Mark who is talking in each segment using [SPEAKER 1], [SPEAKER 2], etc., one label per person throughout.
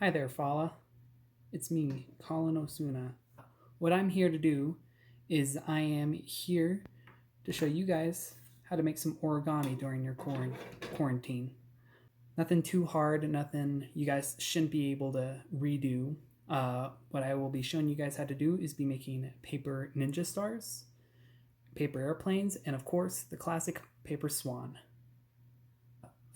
[SPEAKER 1] Hi there, Fala. It's me, Colin Osuna. What I'm here to do is I am here to show you guys how to make some origami during your quarantine. Nothing too hard, nothing you guys shouldn't be able to redo. What I will be showing you guys how to do is be making paper ninja stars, paper airplanes, and of course the classic paper swan.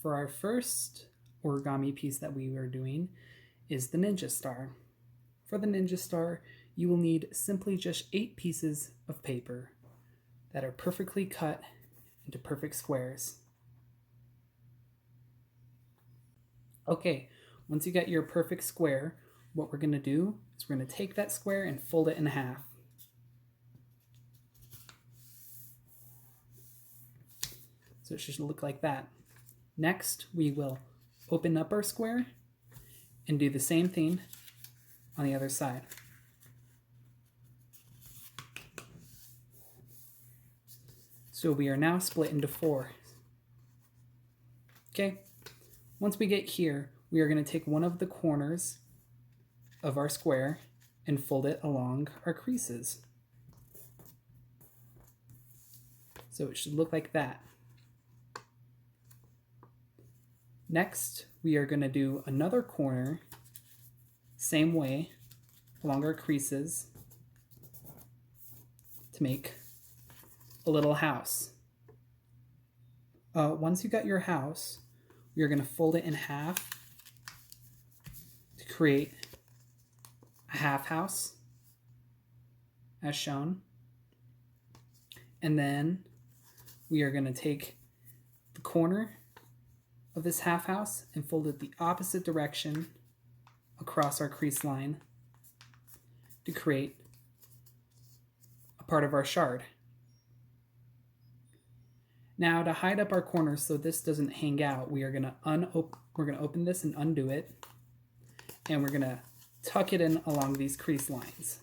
[SPEAKER 1] For our first origami piece that we are doing is the ninja star. For the ninja star, you will need simply just 8 pieces of paper that are perfectly cut into perfect squares. Okay, once you get your perfect square, what we're going to do is we're going to take that square and fold it in half. So it should look like that. Next, we will open up our square and do the same thing on the other side. So we are now split into 4. Okay, once we get here, we are going to take one of the corners of our square and fold it along our creases. So it should look like that. Next, we are going to do another corner, same way, along our creases to make a little house. Once you got your house, we are going to fold it in half to create a half house, as shown. And then we are going to take the corner of this half house and fold it the opposite direction across our crease line to create a part of our shard. Now, to hide up our corners so this doesn't hang out, we're gonna open this and undo it, and we're gonna tuck it in along these crease lines.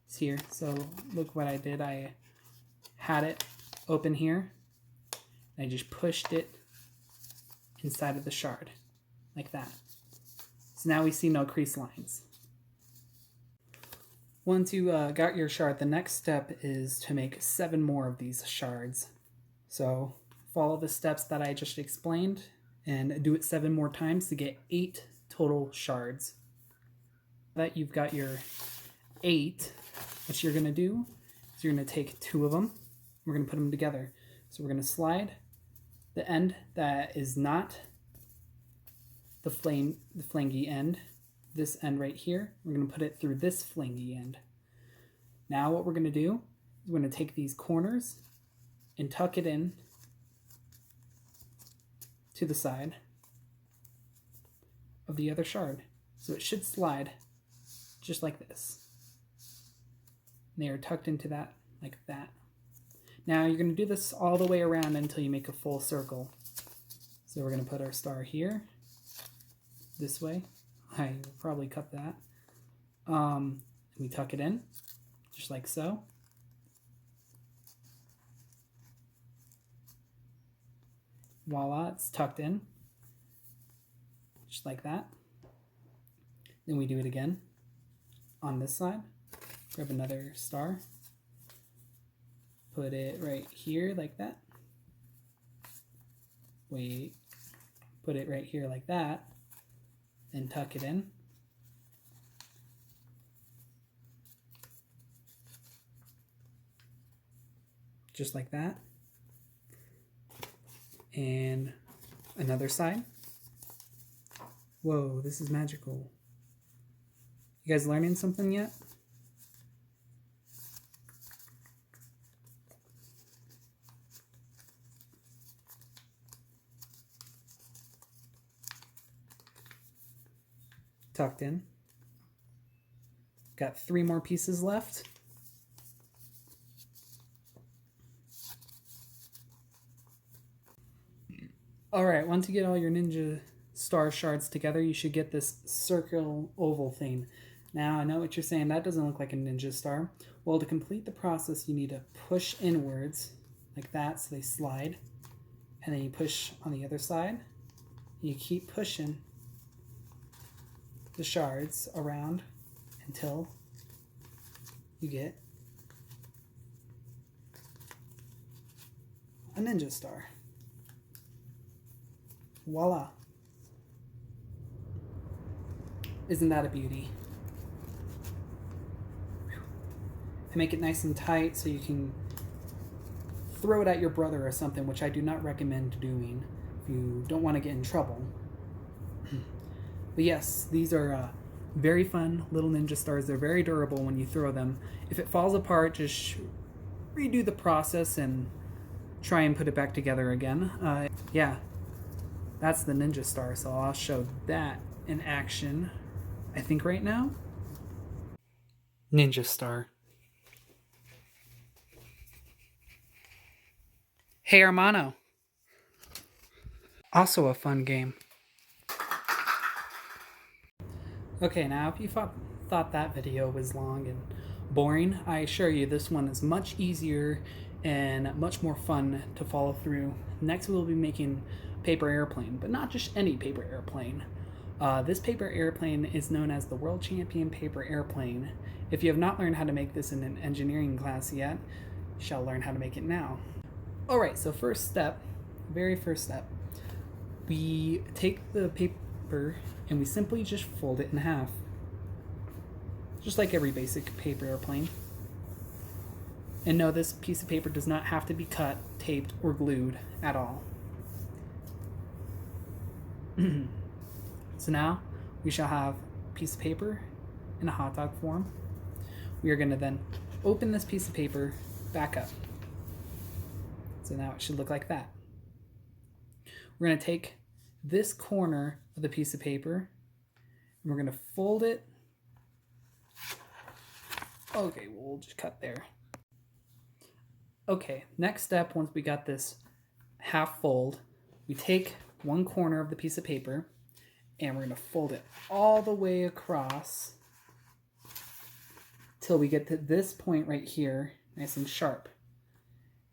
[SPEAKER 1] It's here. So look what I did. I had it open here, and I just pushed it inside of the shard, like that. So now we see no crease lines. Once you got your shard, the next step is to make 7 more of these shards. So follow the steps that I just explained and do it 7 more times to get 8 total shards. That you've got your 8, what you're going to do is you're going to take 2 of them. We're going to put them together. So we're going to slide the end that is not the flangy end, this end right here, we're going to put it through this flangy end. Now what we're going to do is we're going to take these corners and tuck it in to the side of the other shard. So it should slide just like this. And they are tucked into that like that. Now you're going to do this all the way around until you make a full circle. So we're going to put our star here, this way. I will probably cut that. We tuck it in, just like so. Voila, it's tucked in, just like that. Then we do it again on this side. Grab another star, put it right here like that. Wait, put it right here like that. Then tuck it in. Just like that. And another side. Whoa, this is magical. You guys learning something yet? Tucked in. Got 3 more pieces left. Alright, once you get all your ninja star shards together, you should get this circle oval thing. Now, I know what you're saying, that doesn't look like a ninja star. Well, to complete the process, you need to push inwards like that so they slide. And then you push on the other side You keep pushing the shards around until you get a ninja star. Voila. Isn't that a beauty? And make it nice and tight so you can throw it at your brother or something, which I do not recommend doing if you don't want to get in trouble. But yes, these are very fun little ninja stars. They're very durable when you throw them. If it falls apart, just redo the process and try and put it back together again. Yeah, that's the ninja star, so I'll show that in action, I think right now. Ninja star. Hey Hermano. Also a fun game. Okay, now if you thought that video was long and boring, I assure you this one is much easier and much more fun to follow through. Next we'll be making paper airplane, but not just any paper airplane. This paper airplane is known as the World Champion Paper Airplane. If you have not learned how to make this in an engineering class yet, you shall learn how to make it now. Alright, so very first step, we take the paper and we simply just fold it in half. Just like every basic paper airplane. And no, this piece of paper does not have to be cut, taped, or glued at all. So now we shall have a piece of paper in a hot dog form. We are going to then open this piece of paper back up. So now it should look like that. We're going to take this corner of the piece of paper and we're going to fold it. Okay, we'll just cut there. Okay, next step, once we got this half fold, we take one corner of the piece of paper and we're going to fold it all the way across till we get to this point right here, nice and sharp.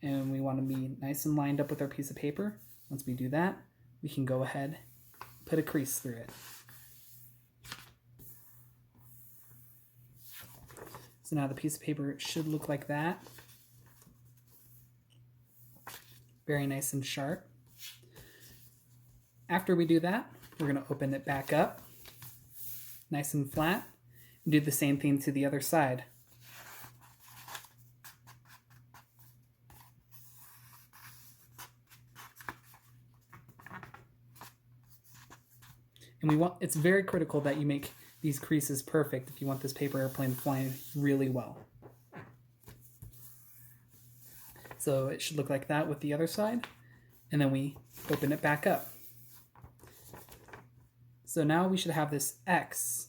[SPEAKER 1] And we want to be nice and lined up with our piece of paper. Once we do that, we can go ahead, put a crease through it. So now the piece of paper should look like that. Very nice and sharp. After we do that, we're going to open it back up, nice and flat, and do the same thing to the other side. And it's very critical that you make these creases perfect if you want this paper airplane to fly really well. So it should look like that with the other side, and then we open it back up. So now we should have this X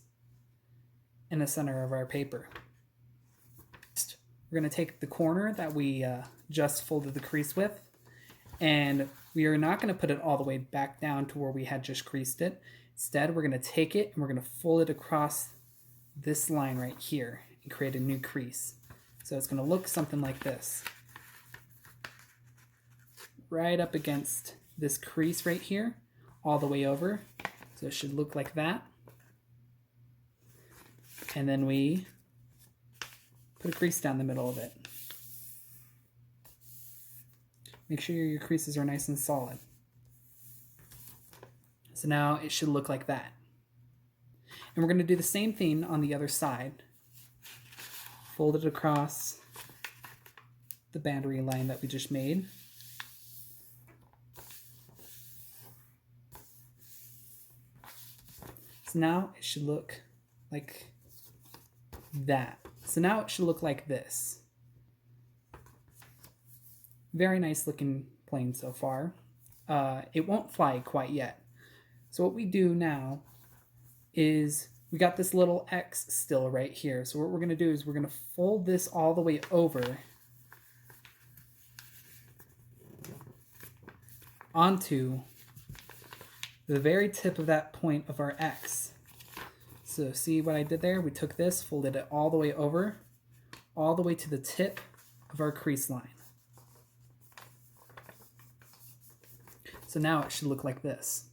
[SPEAKER 1] in the center of our paper. Next, we're going to take the corner that we just folded the crease with, and we are not going to put it all the way back down to where we had just creased it. Instead, we're going to take it and we're going to fold it across this line right here and create a new crease. So it's going to look something like this. Right up against this crease right here, all the way over. So it should look like that. And then we put a crease down the middle of it. Make sure your creases are nice and solid. So now it should look like that. And we're going to do the same thing on the other side. Fold it across the boundary line that we just made. So now it should look like that. So now it should look like this. Very nice looking plane so far. It won't fly quite yet. So what we do now is we got this little X still right here. So what we're going to do is we're going to fold this all the way over onto the very tip of that point of our X. So see what I did there? We took this, folded it all the way over, all the way to the tip of our crease line. So now it should look like this.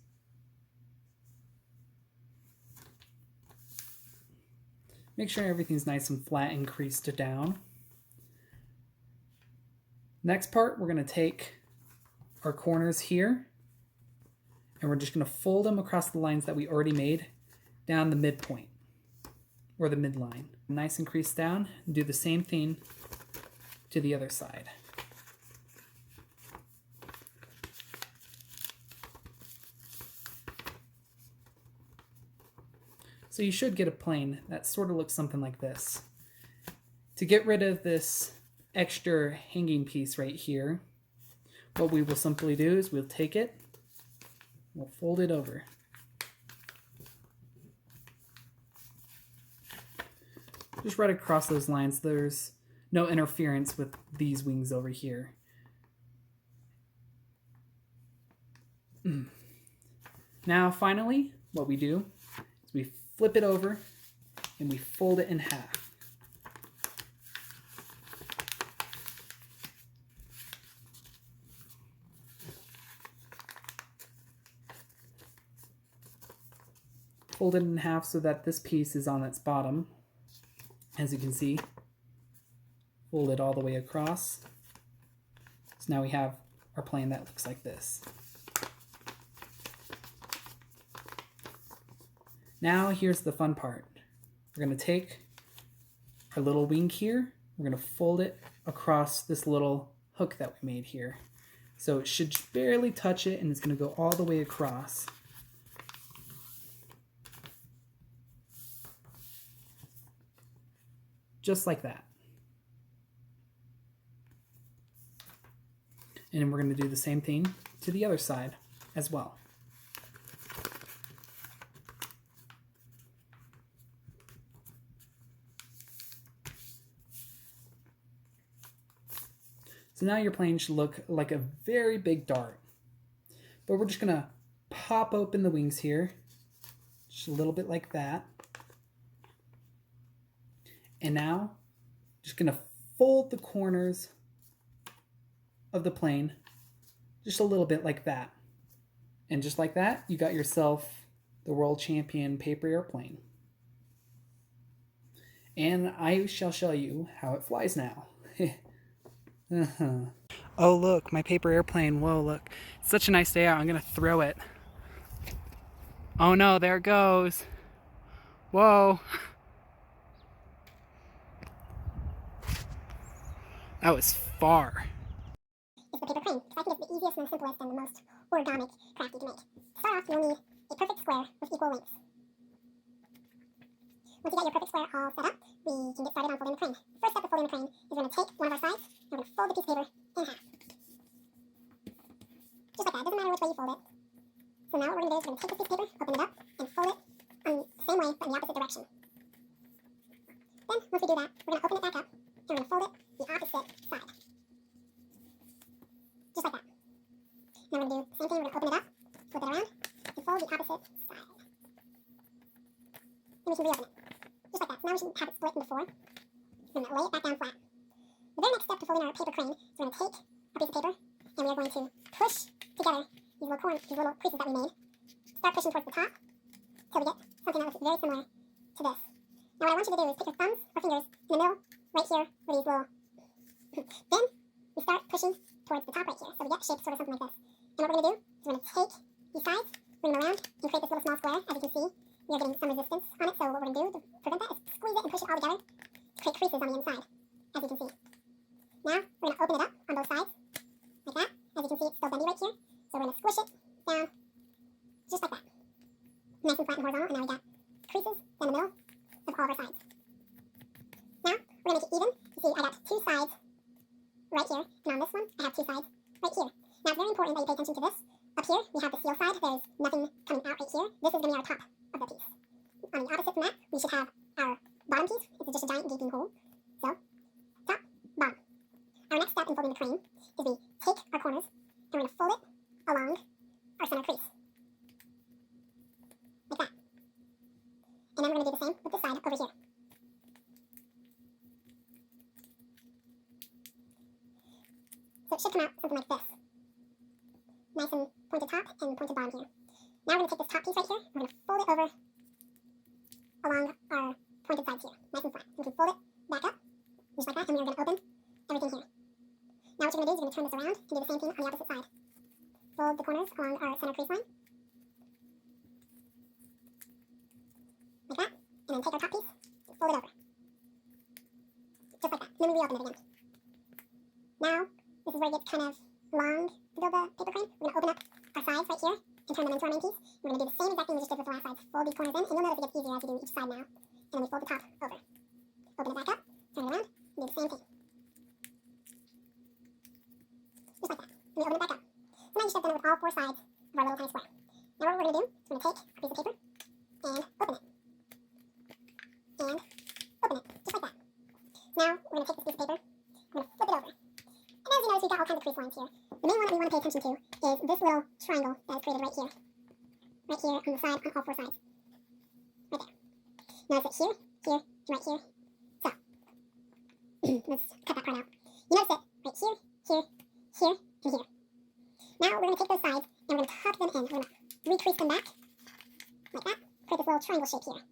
[SPEAKER 1] Make sure everything's nice and flat and creased down. Next part, we're going to take our corners here, and we're just going to fold them across the lines that we already made down the midpoint, or the midline. Nice and creased down, and do the same thing to the other side. So you should get a plane that sort of looks something like this. To get rid of this extra hanging piece right here, what we will simply do is we'll take it, we'll fold it over. Just right across those lines. There's no interference with these wings over here. Now finally, what we do is we flip it over and we fold it in half. Fold it in half so that this piece is on its bottom. As you can see, fold it all the way across. So now we have our plane that looks like this. Now here's the fun part. We're going to take our little wing here, we're going to fold it across this little hook that we made here. So it should barely touch it, and it's going to go all the way across. Just like that. And then we're going to do the same thing to the other side as well. So now your plane should look like a very big dart. But we're just going to pop open the wings here, just a little bit like that. And now, just going to fold the corners of the plane just a little bit like that. And just like that, you got yourself the world champion paper airplane. And I shall show you how it flies now. Oh, look, my paper airplane. Whoa, look. It's such a nice day out. I'm going to throw it. Oh no, there it goes. Whoa. That was far.
[SPEAKER 2] It's the paper crane, because I think it's the easiest and the simplest and the most origamic craft you can make. To start off, you'll need a perfect square with equal lengths. Once you got your perfect square all set up, we can get started on folding the crane. First step of folding the crane is we're going to take one of our sides, and we're going to fold the piece of paper in half. Just like that, it doesn't matter which way you fold it. So now what we're going to do is we're going to take this piece of paper, open it up, and fold it on the same way, but in the opposite direction. Then, once we do that, we're going to open it back up, and we're going to fold it the opposite side. Just like that. Now we're going to do the same thing, we're going to open it up, flip it around, and fold the opposite side. Then we can reopen it. Just like that. So now we should have it split into four. We're going to lay it back down flat. The very next step to folding our paper crane is we're going to take a piece of paper, and we are going to push together these little creases that we made. Start pushing towards the top, until we get something that looks very similar to this. Now what I want you to do is put your thumbs or fingers in the middle, right here, where these little... Then, we start pushing towards the top right here. So we get shaped sort of something like this. And what we're going to do is we're going to take these sides, bring them around, and create this little small square. As you can see, we are getting some resistance on it. So what we're going to do to prevent that is squeeze it and push it all together to create creases on the inside, as you can see. Now, we're going to open it up on both sides, like that. As you can see, it's still bendy right here. So we're going to squish it down, just like that. Nice and flat and horizontal, and now we got creases down the middle of all of our sides. Now, we're going to make it even. You see, I got two sides right here, and on this one, I have two sides right here. Now, it's very important that you pay attention to this. Up here, we have the seal side. There's nothing coming out right here. This is going to be our top of the piece. On the opposite from that, we should have our bottom piece. It's just a giant gaping hole. So, top, bottom. Our next step in folding the crane is we take our corners, and we're going to fold it along our center crease. Like that. And then we're going to do the same with this side over here. So it should come out something like this. Nice and pointed top and pointed bottom here. Now we're going to take this top piece right here, we're going to fold it over along our pointed sides here, nice and flat. We can fold it back up, just like that, and we are going to open everything here. Now what you're going to do is you're going to turn this around and do the same thing on the opposite side. Fold the corners along our center crease line, like that, and then take our top piece, fold it over, just like that, and then we reopen it again. Now, this is where it gets kind of long to build the paper crane. We're going to open up our sides right here and turn them into our main piece. We're going to do the same exact thing we just did with the last sides. Fold these corners in, and you'll notice it gets easier as you do each side now. And then we fold the top over. Open it back up, turn it around, and do the same thing. Just like that. And we open it back up. So now you should have done it with all four sides of our little tiny square. Now what we're going to do is we're going to take a piece of paper and open it. And open it, just like that. Now we're going to take this piece of paper, we're going to flip it over. And as you notice, we've got all kinds of crease lines here. The main one that we want to pay attention to is this little triangle that is created right here. Right here on the side, on all four sides. Right there. Notice it here, here, and right here. So, let's cut that part out. You notice it right here, here, here, and here. Now we're going to take those sides and we're going to tuck them in. We're going to recrease them back, like that. Create this little triangle shape here.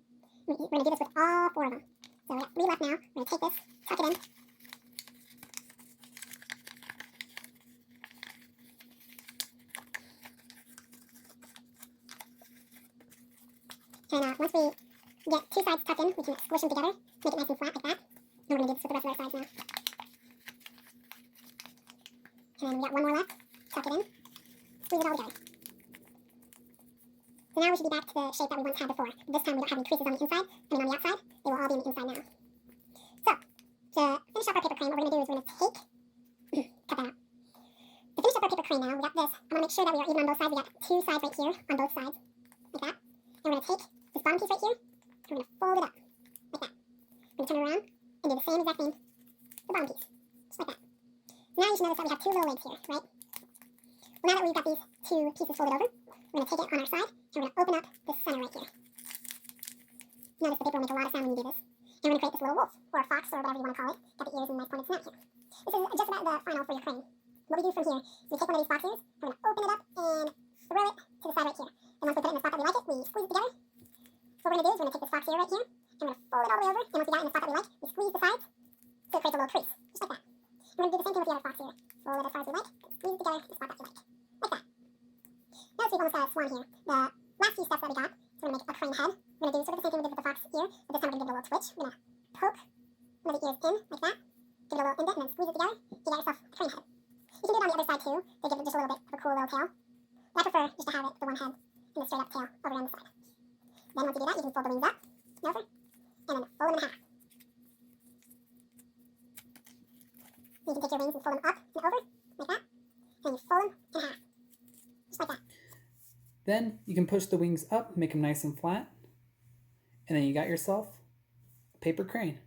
[SPEAKER 2] We're going to do this with all four of them. So we got 3 left now. We're going to take this, tuck it in. And once we get 2 sides tucked in, we can squish them together, make it nice and flat like that. And we're going to do this with the rest of our sides now. And then we got 1 more left, tuck it in, squeeze it all together. So now we should be back to the shape that we once had before. This time we don't have any creases on the inside, I mean on the outside, they will all be on the inside now. So, to finish up our paper crane, what we're going to do is we're going to take, cut that out. To finish up our paper crane now, we got this. I want to make sure that we are even on both sides. We got 2 sides right here on both sides, like that. And we're going to take this bottom piece right here, and we're going to fold it up, like that. We're going to turn it around and do the same exact thing, the bottom piece, just like that. So now you should notice that we have 2 little legs here, right? Well, now that we've got these 2 pieces folded over, we're going to take it on our side, and we're going to open up this center right here. Notice the paper will make a lot of sound when you do this. And we're going to create this little wolf, or a fox, or whatever you want to call it. Got the ears and nice pointed snout here. This is just about the final for your crane. What we do from here is we take one of these fox ears, we're going to open it up and throw it to the side right here. And once we put it in the spot that we like it, we squeeze it together. So what we're going to do is we're going to take this fox ear right here, and we're going to fold it all the way over, and once we got it in the spot that we like, we squeeze the sides, so it creates a little crease, just like that. And we're going to do the same thing with the other fox ear. Fold it as far as we like, squeeze it together in the spot that we like, like that. Notice we've almost got a swan here. The last few steps that we got, so we're going to make a crane head. We're going to do sort of the same thing we did with the fox ear, but this time we're going to give it a little twitch. We're going to poke one of the ears in, like that, give it a little indent, and then squeeze it together. You got yourself a crane head. You can do it on the other side too, to give it just a little bit of a cool little tail. But I prefer just to have it, the one head, and the straight up tail over on the side. Then once you do that, you can fold the wings up, and over, and then fold them in half. You can take your wings and fold them up and over, like that, and you fold them in half, just like that.
[SPEAKER 1] Then you can push the wings up, make them nice and flat, and then you got yourself a paper crane.